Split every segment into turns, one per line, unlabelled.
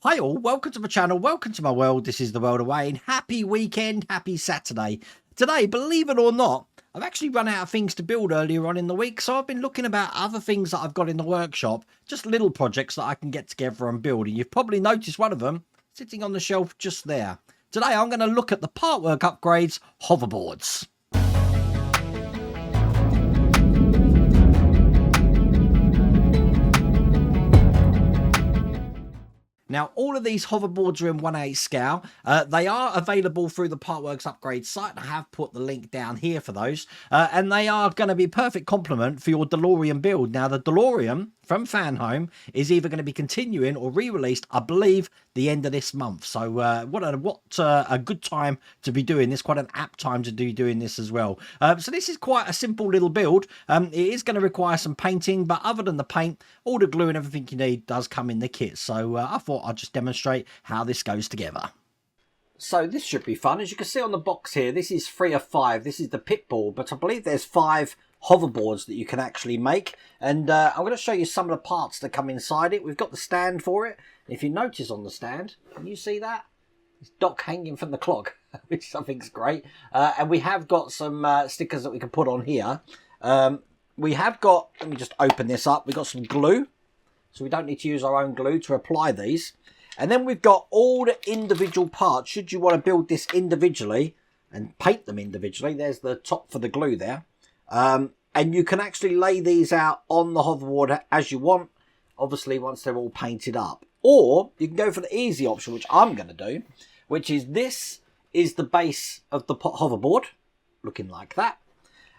Hi all, welcome to my channel, welcome to my world. This is the world of Wayne. Happy weekend, happy Saturday. Today, believe it or not, I've actually run out of things to build earlier on in the week, so I've been looking about other things that I've got in the workshop, just little projects that I can get together and build, and you've probably noticed one of them sitting on the shelf just there. Today I'm going to look at the Partworks Upgrades Hoverboards. Now, all of these hoverboards are in 1/8 scale. They are available through the Partworks Upgrade site. I have put the link down here for those. And they are going to be a perfect complement for your DeLorean build. Now, the DeLorean from Fan Home is either going to be continuing or re-released, I believe, the end of this month. So what a good time to be doing this. Quite an apt time to be doing this as well. So this is quite a simple little build. It is going to require some painting, but other than the paint, all the glue and everything you need does come in the kit. So I thought I'll just demonstrate how this goes together. So this should be fun. As you can see on the box here, this is 3 of 5. This is the Pitbull, but I believe there's 5 hoverboards that you can actually make. And I'm going to show you some of the parts that come inside it. We've got the stand for it. If you notice on the stand, can you see that? It's Doc hanging from the clock, which I think is great. And we have got some stickers that we can put on here. We have got, let me just open this up. We've got some glue. So we don't need to use our own glue to apply these. And then we've got all the individual parts. Should you want to build this individually and paint them individually, there's the top for the glue there. And you can actually lay these out on the hoverboard as you want, obviously once they're all painted up. Or you can go for the easy option, which I'm going to do, which is this is the base of the hoverboard, looking like that.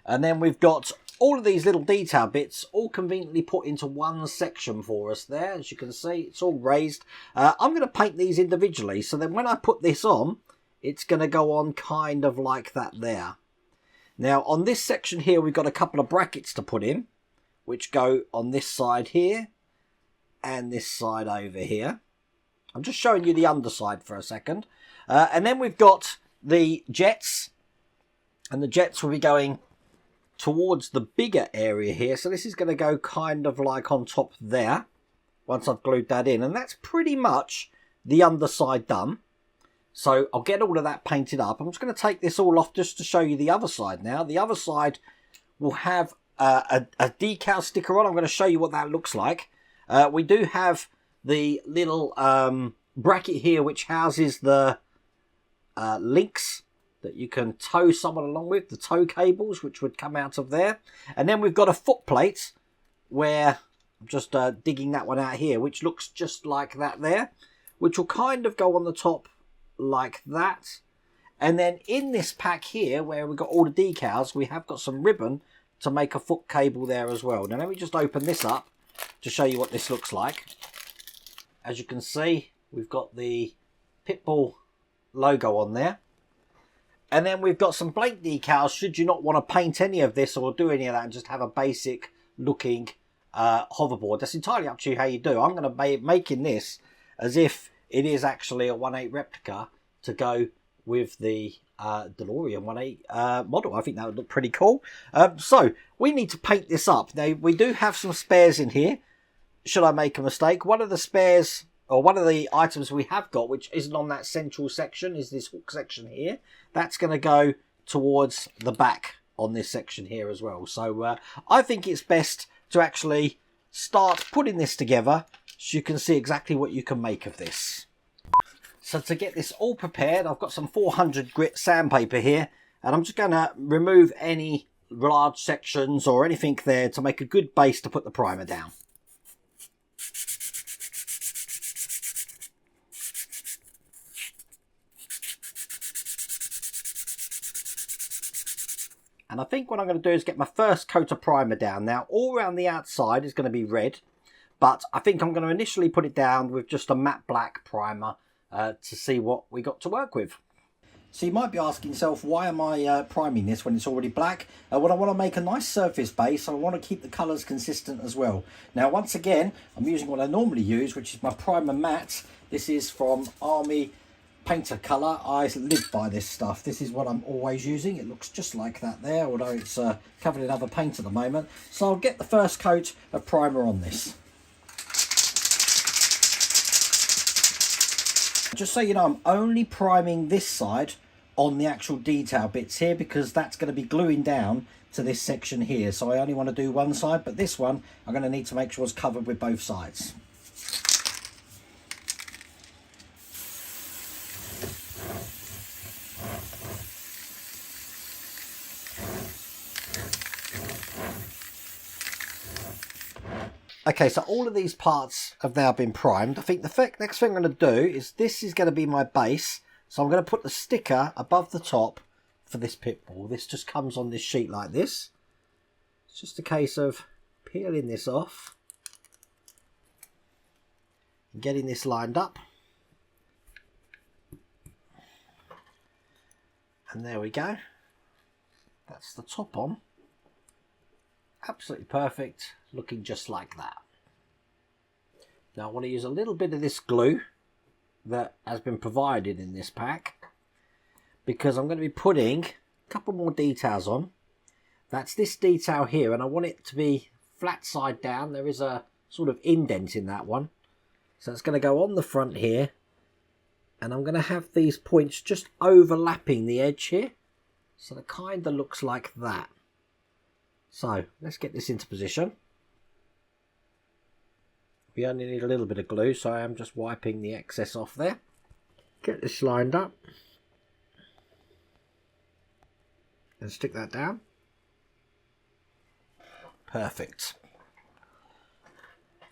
And then we've got all of these little detail bits all conveniently put into one section for us there. As you can see, it's all raised. I'm going to paint these individually, so then when I put this on, it's going to go on kind of like that there. Now, on this section here, we've got a couple of brackets to put in, which go on this side here and this side over here. I'm just showing you the underside for a second. And then we've got the jets, and the jets will be going towards the bigger area here. So this is going to go kind of like on top there once I've glued that in. And that's pretty much the underside done. So I'll get all of that painted up. I'm just going to take this all off just to show you the other side now. The other side will have a decal sticker on. I'm going to show you what that looks like. We do have the little bracket here which houses the links that you can tow someone along with, the tow cables which would come out of there. And then we've got a foot plate where I'm just digging that one out here, which looks just like that there, which will kind of go on the top like that. And then in this pack here where we've got all the decals, we have got some ribbon to make a foot cable there as well. Now let me just open this up to show you what this looks like. As you can see, we've got the Pitbull logo on there. And then we've got some blank decals should you not want to paint any of this or do any of that and just have a basic looking hoverboard. That's entirely up to you how you do. I'm going to be making this as if it is actually a 1/8 replica to go with the DeLorean 1/8 model. I think that would look pretty cool. So we need to paint this up. Now we do have some spares in here. Should I make a mistake? One of the spares, or one of the items we have got, which isn't on that central section, is this hook section here. That's going to go towards the back on this section here as well. So I think it's best to actually start putting this together so you can see exactly what you can make of this. So to get this all prepared, I've got some 400 grit sandpaper here, and I'm just going to remove any large sections or anything there to make a good base to put the primer down. And I think what I'm going to do is get my first coat of primer down. Now, all around the outside is going to be red, but I think I'm going to initially put it down with just a matte black primer to see what we got to work with. So you might be asking yourself, why am I priming this when it's already black? Well, I want to make a nice surface base, and I want to keep the colours consistent as well. Now, once again, I'm using what I normally use, which is my primer matte. This is from Army Painter colour. I live by this stuff. This is what I'm always using. It looks just like that there, although it's covered in other paint at the moment. So I'll get the first coat of primer on this. just so you know, I'm only priming this side on the actual detail bits here because that's going to be gluing down to this section here. So I only want to do one side, but this one I'm going to need to make sure it's covered with both sides. Okay, so all of these parts have now been primed. I think the next thing I'm going to do is this is going to be my base. So I'm going to put the sticker above the top for this pit bull. This just comes on this sheet like this. It's just a case of peeling this off and getting this lined up. And there we go. That's the top on. Absolutely perfect, looking just like that. Now I want to use a little bit of this glue that has been provided in this pack because I'm going to be putting a couple more details on. That's this detail here, and I want it to be flat side down. There is a sort of indent in that one, so it's going to go on the front here, and I'm going to have these points just overlapping the edge here, so it kind of looks like that. So let's get this into position. We only need a little bit of glue, so I am just wiping the excess off there. Get this lined up and stick that down. Perfect.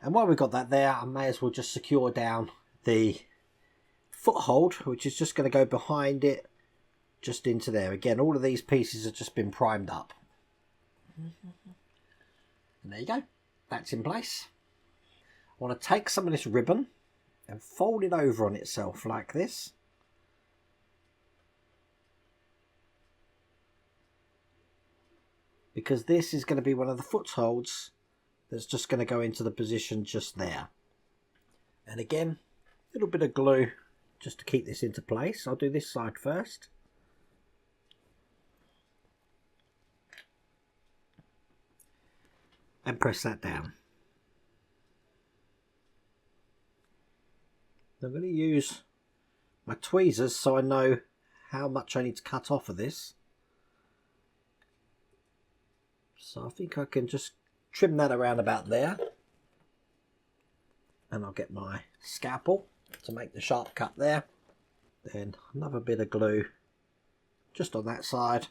And while we've got that there, I may as well just secure down the foothold, which is just going to go behind it just into there. Again, all of these pieces have just been primed up. And there you go, that's in place. I want to take some of this ribbon and fold it over on itself like this. Because this is going to be one of the footholds that's just going to go into the position just there. And again, a little bit of glue just to keep this into place. I'll do this side first. And press that down. I'm going to use my tweezers so I know how much I need to cut off of this. So I think I can just trim that around about there. And I'll get my scalpel to make the sharp cut there. Then another bit of glue just on that side.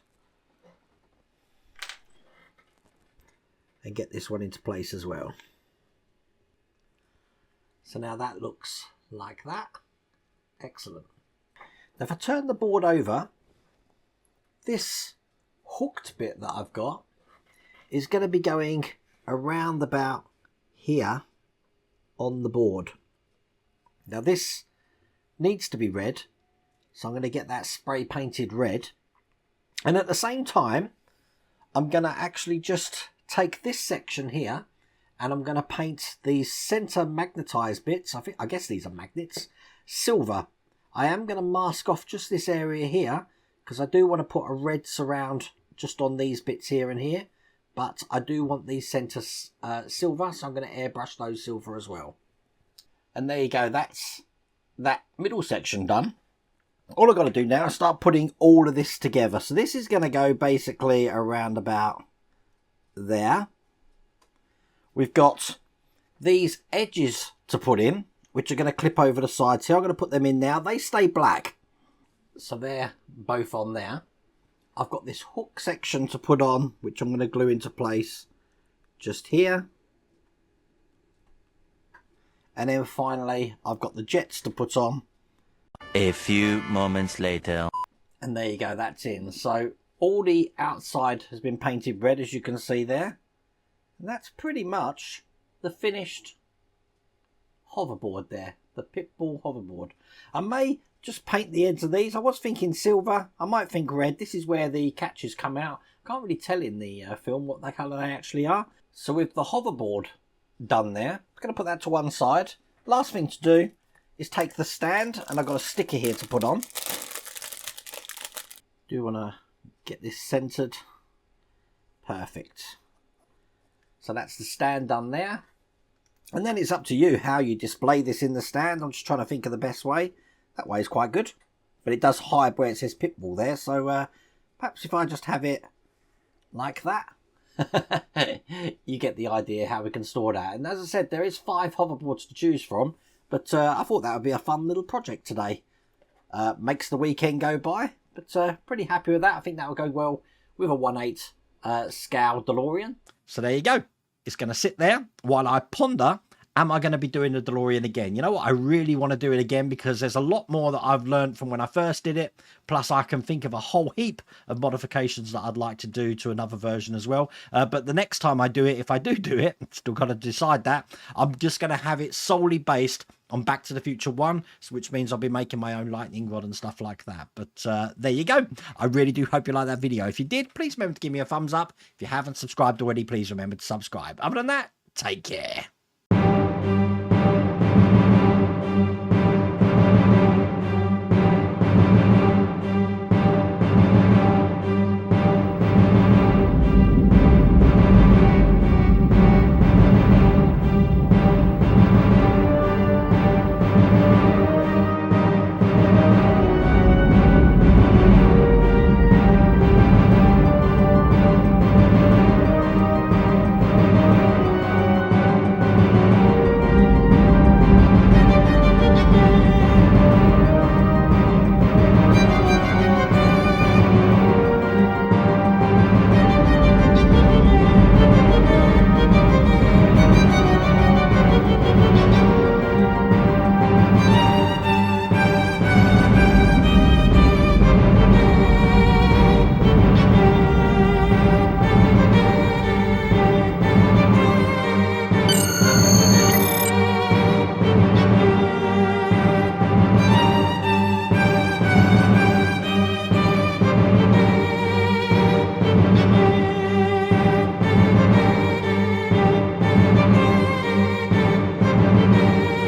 And get this one into place as well. So now that looks like that. Excellent. Now if I turn the board over, this hooked bit that I've got is going to be going around about here on the board. Now this needs to be red, so I'm going to get that spray painted red. And at the same time, I'm going to actually just take this section here and I'm going to paint these center magnetized bits. I guess these are magnets, silver. I am going to mask off just this area here because I do want to put a red surround just on these bits here and here, but I do want these center silver, so I'm going to airbrush those silver as well. And there you go, that's that middle section done. All I've got to do now is start putting all of this together. So this is going to go basically around about there. We've got these edges to put in, which are going to clip over the sides here. I'm going to put them in now. They stay black, so they're both on there. I've got this hook section to put on, which I'm going to glue into place just here. And then finally, I've got the jets to put on.
A few moments later.
And there you go, that's in. So all the outside has been painted red, as you can see there. And that's pretty much the finished hoverboard there. The Pitbull hoverboard. I may just paint the ends of these. I was thinking silver. I might think red. This is where the catches come out. Can't really tell in the film what the colour they actually are. So with the hoverboard done there, I'm going to put that to one side. Last thing to do is take the stand, and I've got a sticker here to put on. Do want to get this centered. Perfect. So that's the stand done there. And then it's up to you how you display this in the stand. I'm just trying to think of the best way. That way is quite good. But it does hide where it says Pitbull there, so perhaps if I just have it like that, you get the idea how we can store that. And as I said, there is 5 hoverboards to choose from, but I thought that would be a fun little project today. Makes the weekend go by, but pretty happy with that. I think that will go well with a 1/8 scale DeLorean. So there you go. It's going to sit there while I ponder, am I going to be doing the DeLorean again? You know what? I really want to do it again because there's a lot more that I've learned from when I first did it. Plus, I can think of a whole heap of modifications that I'd like to do to another version as well. But the next time I do it, if I do it, still got to decide that, I'm just going to have it solely based on Back to the Future 1, which means I'll be making my own lightning rod and stuff like that. But there you go. I really do hope you liked that video. If you did, please remember to give me a thumbs up. If you haven't subscribed already, please remember to subscribe. Other than that, take care.